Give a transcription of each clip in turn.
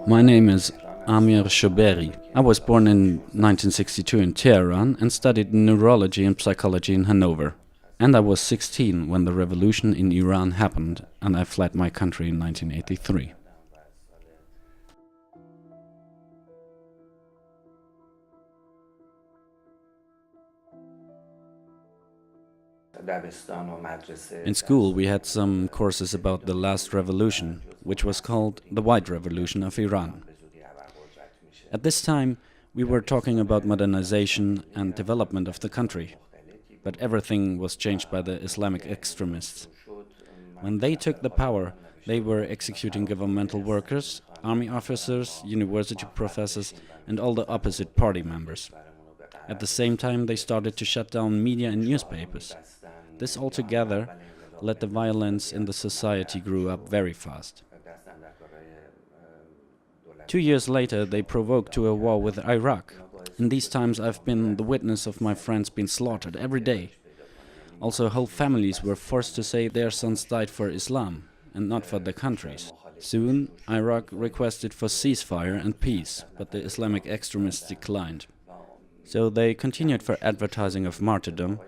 My name is Amir Shoberi. I was born in 1962 in Tehran and studied neurology and psychology in Hanover. And I was 16 when the revolution in Iran happened and I fled my country in 1983. In school we had some courses about the last revolution, which was called the White Revolution of Iran. At this time we were talking about modernization and development of the country, but everything was changed by the Islamic extremists. When they took the power, they were executing governmental workers, army officers, university professors and all the opposite party members. At the same time they started to shut down media and newspapers. This altogether led the violence in the society grew up very fast. 2 years later they provoked to a war with Iraq. In these times I've been the witness of my friends being slaughtered every day. Also whole families were forced to say their sons died for Islam and not for their countries. Soon Iraq requested for ceasefire and peace, but the Islamic extremists declined. So they continued for advertising of martyrdom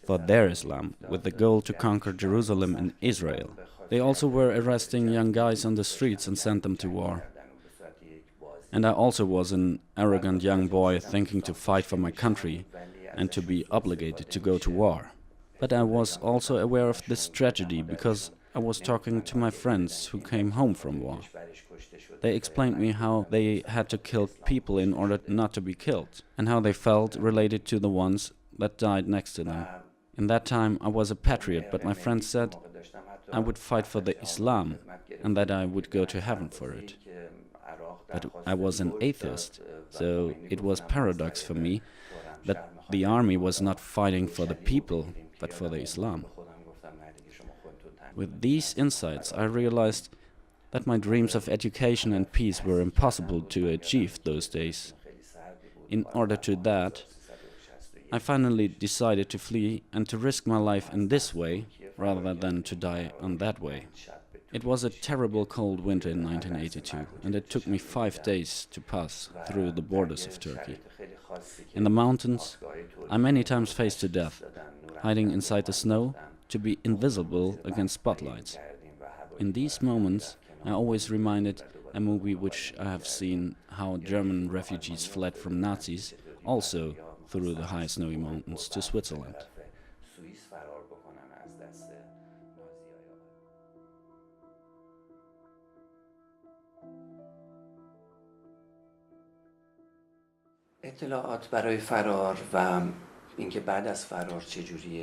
for their Islam, with the goal to conquer Jerusalem and Israel. They also were arresting young guys on the streets and sent them to war. And I also was an arrogant young boy thinking to fight for my country and to be obligated to go to war. But I was also aware of this tragedy because I was talking to my friends who came home from war. They explained me how they had to kill people in order not to be killed, and how they felt related to the ones that died next to them. In that time I was a patriot, but my friends said I would fight for the Islam and that I would go to heaven for it. But I was an atheist, so it was paradox for me that the army was not fighting for the people, but for the Islam. With these insights I realized that my dreams of education and peace were impossible to achieve those days. In order to that, I finally decided to flee and to risk my life in this way, rather than to die on that way. It was a terrible cold winter in 1982, and it took me 5 days to pass through the borders of Turkey. In the mountains, I many times faced to death, hiding inside the snow to be invisible against spotlights. In these moments, I always reminded a movie which I have seen, how German refugees fled from Nazis, also through the high snowy mountains to Switzerland.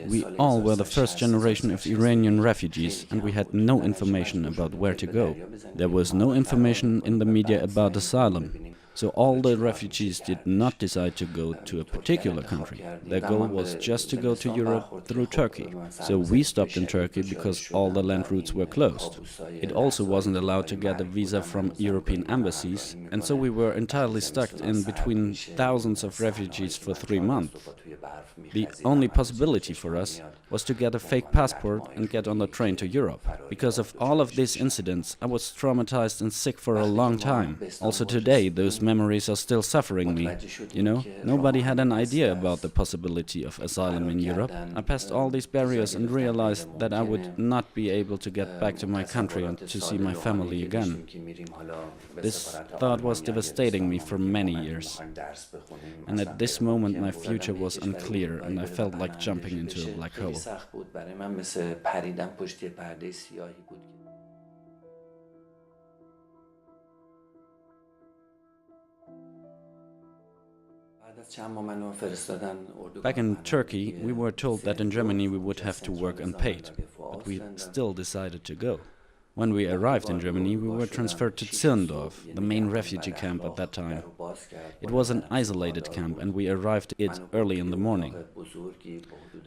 We all were the first generation of Iranian refugees and we had no information about where to go. There was no information in the media about asylum. So all the refugees did not decide to go to a particular country. Their goal was just to go to Europe through Turkey. So we stopped in Turkey because all the land routes were closed. It also wasn't allowed to get a visa from European embassies, and so we were entirely stuck in between thousands of refugees for 3 months. The only possibility for us was to get a fake passport and get on the train to Europe. Because of all of these incidents, I was traumatized and sick for a long time. Also today, those memories are still suffering me. You know, nobody had an idea about the possibility of asylum in Europe. I passed all these barriers and realized that I would not be able to get back to my country and to see my family again. This thought was devastating me for many years. And at this moment my future was unclear and I felt like jumping into a black hole. Back in Turkey, we were told that in Germany we would have to work unpaid, but we still decided to go. When we arrived in Germany, we were transferred to Zirndorf, the main refugee camp at that time. It was an isolated camp and we arrived it early in the morning.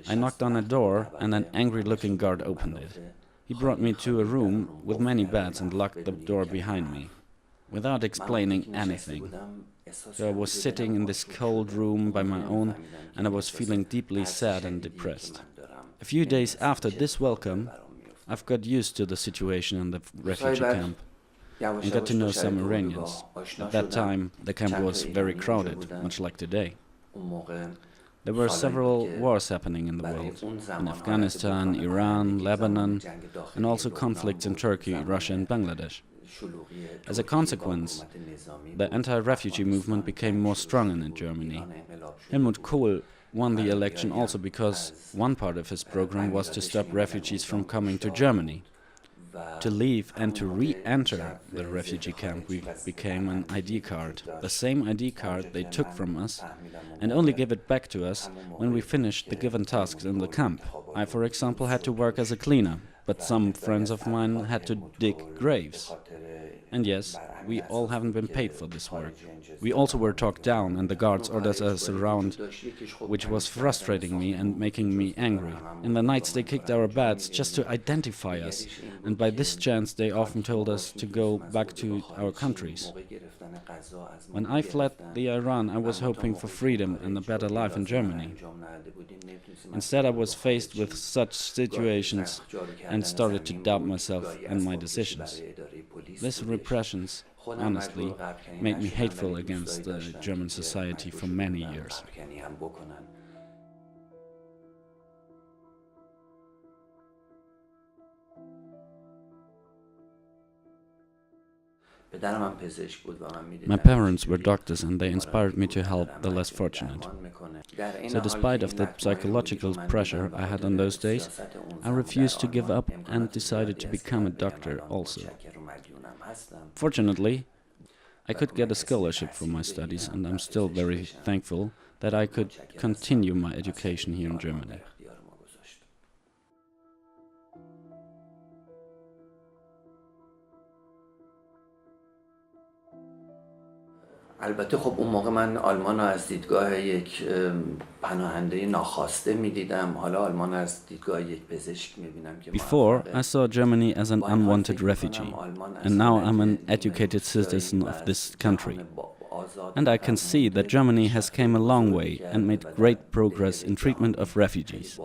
I knocked on a door and an angry-looking guard opened it. He brought me to a room with many beds and locked the door behind me, without explaining anything. So I was sitting in this cold room by my own and I was feeling deeply sad and depressed. A few days after this welcome, I've got used to the situation in the refugee camp. and got to know some Iranians. At that time, the camp was very crowded, much like today. There were several wars happening in the world, in Afghanistan, Iran, Lebanon, and also conflicts in Turkey, Russia and Bangladesh. As a consequence, the anti-refugee movement became more strong in Germany. Helmut Kohl won the election also because one part of his program was to stop refugees from coming to Germany. To leave and to re-enter the refugee camp became an ID card, the same ID card they took from us, and only gave it back to us when we finished the given tasks in the camp. I, for example, had to work as a cleaner, but some friends of mine had to dig graves. And yes, we all haven't been paid for this work. We also were talked down and the guards ordered us around, which was frustrating me and making me angry. In the nights they kicked our beds just to identify us, and by this chance they often told us to go back to our countries. When I fled the Iran, I was hoping for freedom and a better life in Germany. Instead, I was faced with such situations and started to doubt myself and my decisions. These repressions, honestly, made me hateful against the German society for many years. My parents were doctors and they inspired me to help the less fortunate. So despite of the psychological pressure I had on those days, I refused to give up and decided to become a doctor also. Fortunately, I could get a scholarship for my studies and I'm still very thankful that I could continue my education here in Germany. البته خب اون موقع من آلمان رو از دیدگاه یک پناهنده ناخواسته می‌دیدم. حالا آلمان از دیدگاه یک پزشک می‌بینم که Before, I saw Germany as an unwanted refugee, and now I'm an educated citizen of this country. And I can see that Germany has come a long way and made great progress in treatment of refugees.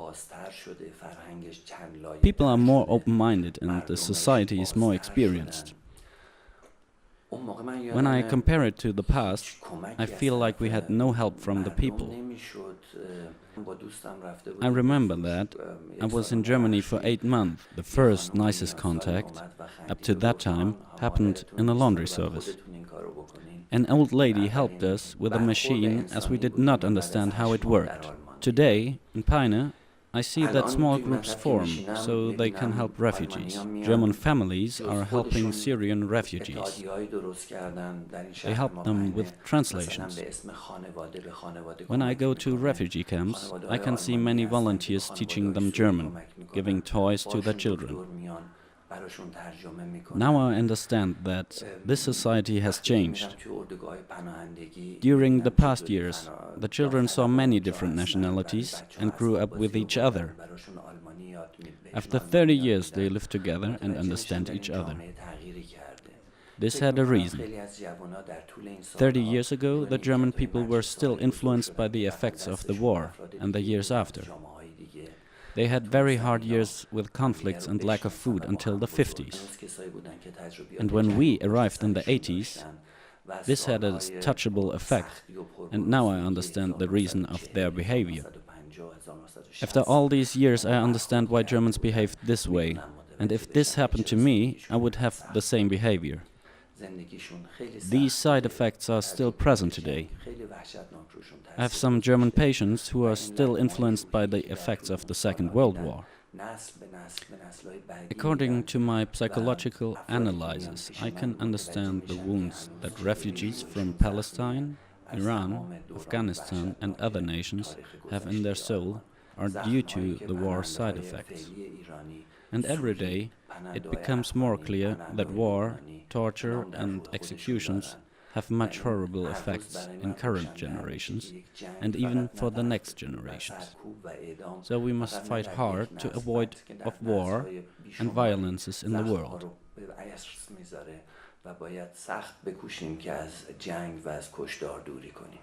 People are more open-minded and the society is more experienced. When I compare it to the past, I feel like we had no help from the people. I remember that I was in Germany for 8 months. The first nicest contact, up to that time, happened in a laundry service. An old lady helped us with a machine as we did not understand how it worked. Today, in Peine, I see that small groups form so they can help refugees. German families are helping Syrian refugees. They help them with translations. When I go to refugee camps, I can see many volunteers teaching them German, giving toys to their children. Now I understand that this society has changed. During the past years, the children saw many different nationalities and grew up with each other. After 30 years, they live together and understand each other. This had a reason. 30 years ago, the German people were still influenced by the effects of the war and the years after. They had very hard years with conflicts and lack of food until the 50s. And when we arrived in the 80s, this had a touchable effect, and now I understand the reason of their behavior. After all these years, I understand why Germans behaved this way, and if this happened to me, I would have the same behavior. These side effects are still present today. I have some German patients who are still influenced by the effects of the Second World War. According to my psychological analysis, I can understand the wounds that refugees from Palestine, Iran, Afghanistan and other nations have in their soul are due to the war side effects. And every day it becomes more clear that war, torture and executions have much horrible effects in current generations and even for the next generations. So we must fight hard to avoid of war and violences in the world. و باید سخت بکوشیم که از جنگ و از کشتار دوری کنیم.